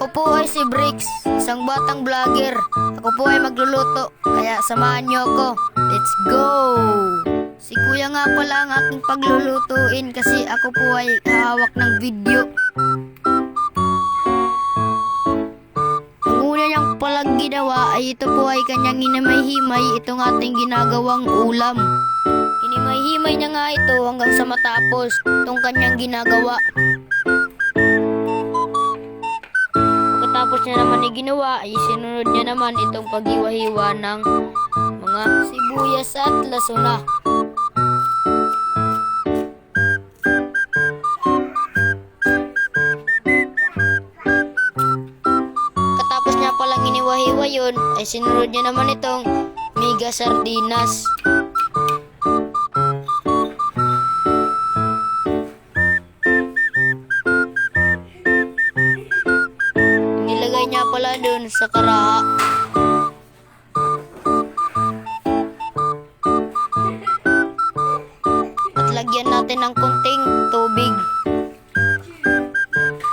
Ako po ay si Bricks, isang batang vlogger. Ako po ay magluluto, kaya samahan niyo ako. Let's go! Si Kuya nga pala ang aking paglulutuin kasi ako po ay hawak ng video. Ang una niyang palang ginawa ay ito po ay kanyang hinimay-himay itong ating ginagawang ulam. Hinimay-himay niya nga ito hanggang sa matapos itong kanyang ginagawa. Pagkatapos niya naman ginawa ay sinunod niya naman itong paghiwa-hiwa ng mga sibuyas at lasuna. Katapos niya palang hiniwa-hiwa yun ay sinunod niya naman itong mega sardinas. Nilagay niya pala dun sa karaha. At lagyan natin ng konting tubig.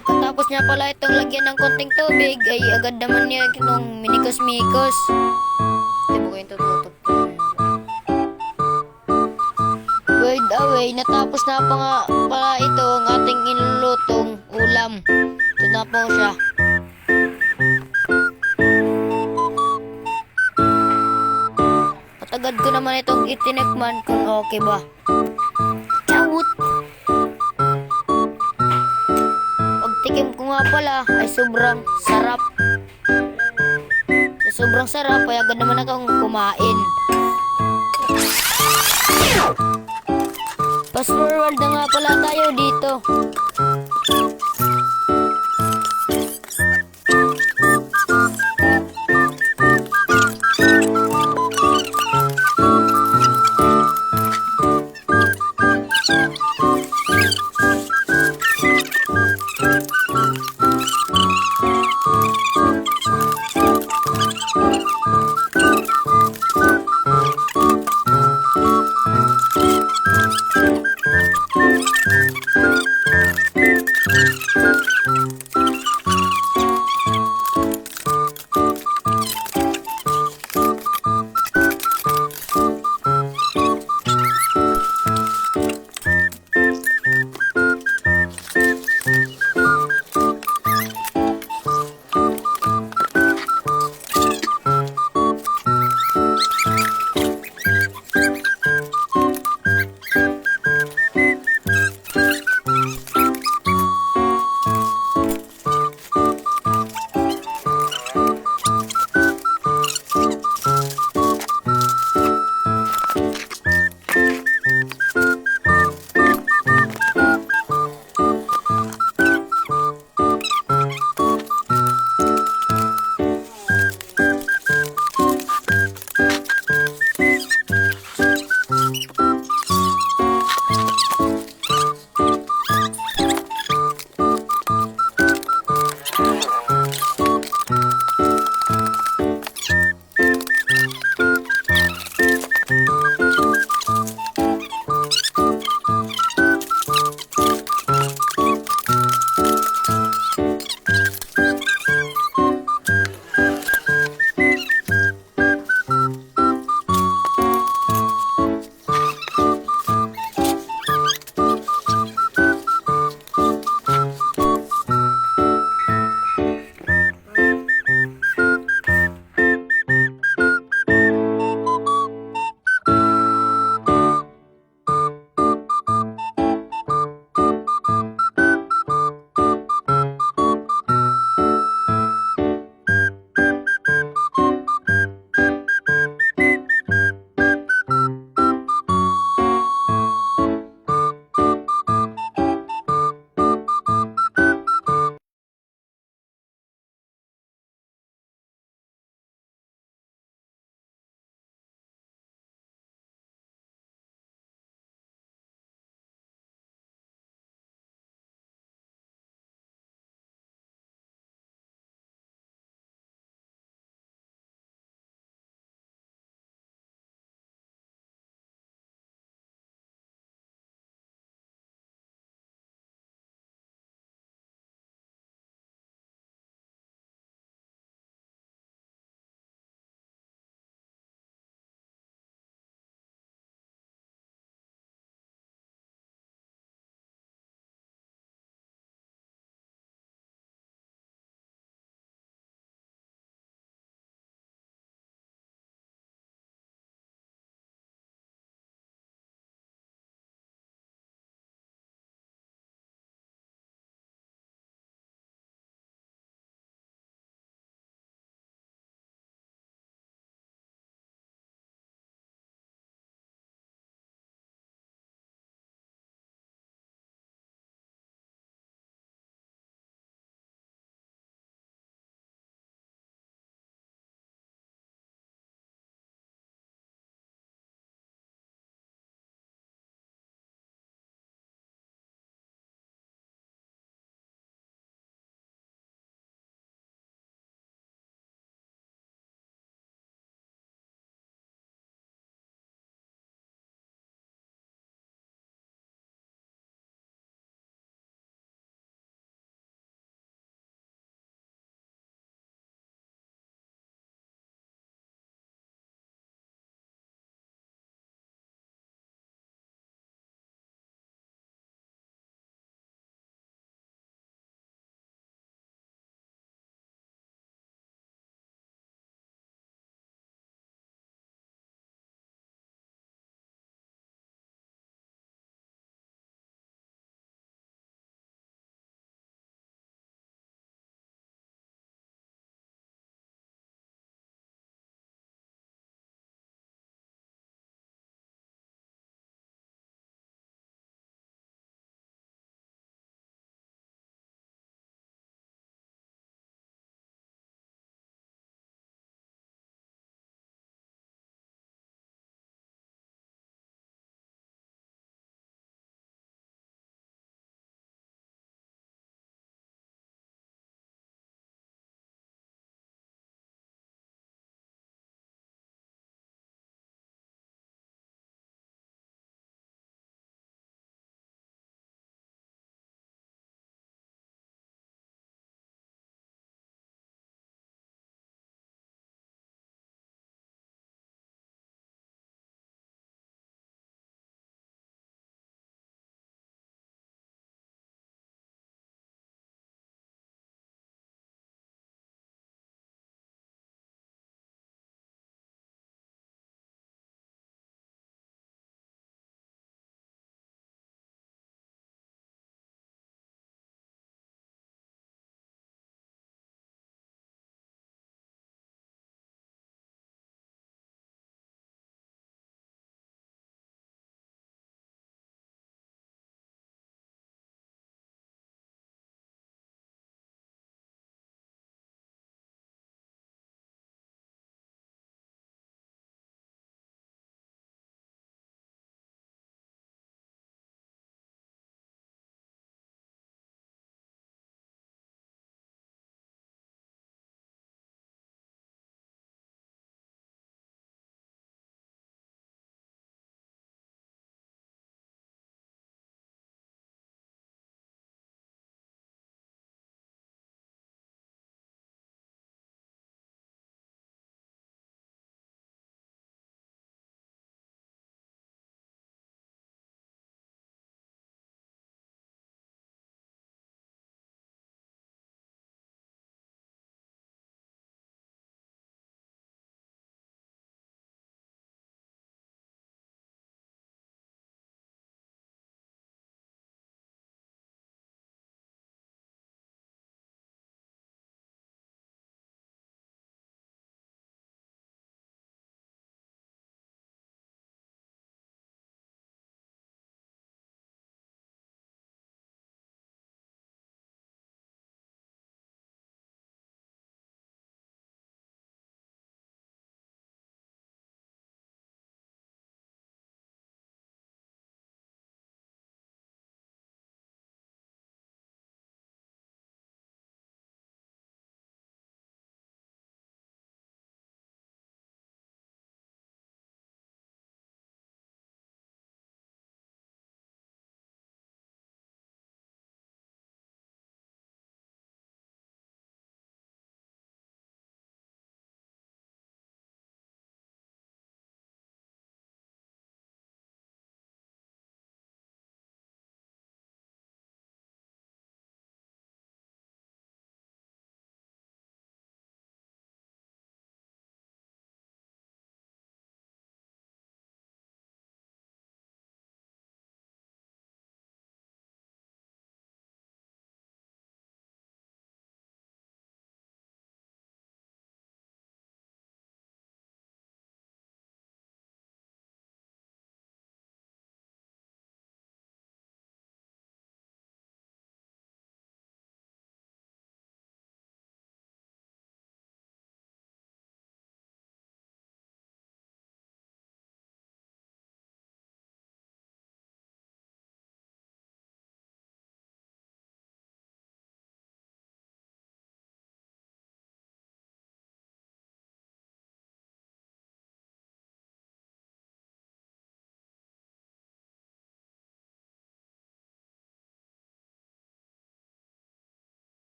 Pagkatapos niya pala itong lagyan ng konting tubig ay agad naman niya itong minikos-mikos. Hindi mo kayo tututok. By the way, natapos na pa nga pala ito ang ating inulutong ulam. Ito na po siya. Agad ko naman itong itinikman kung okay ba. Chawut! Pagtikim ko nga pala ay sobrang sarap. Sa sobrang sarap ay agad naman akong kumain. Fast forward na nga pala tayo dito.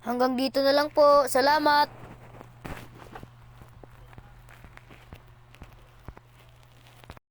Hanggang dito na lang po. Salamat!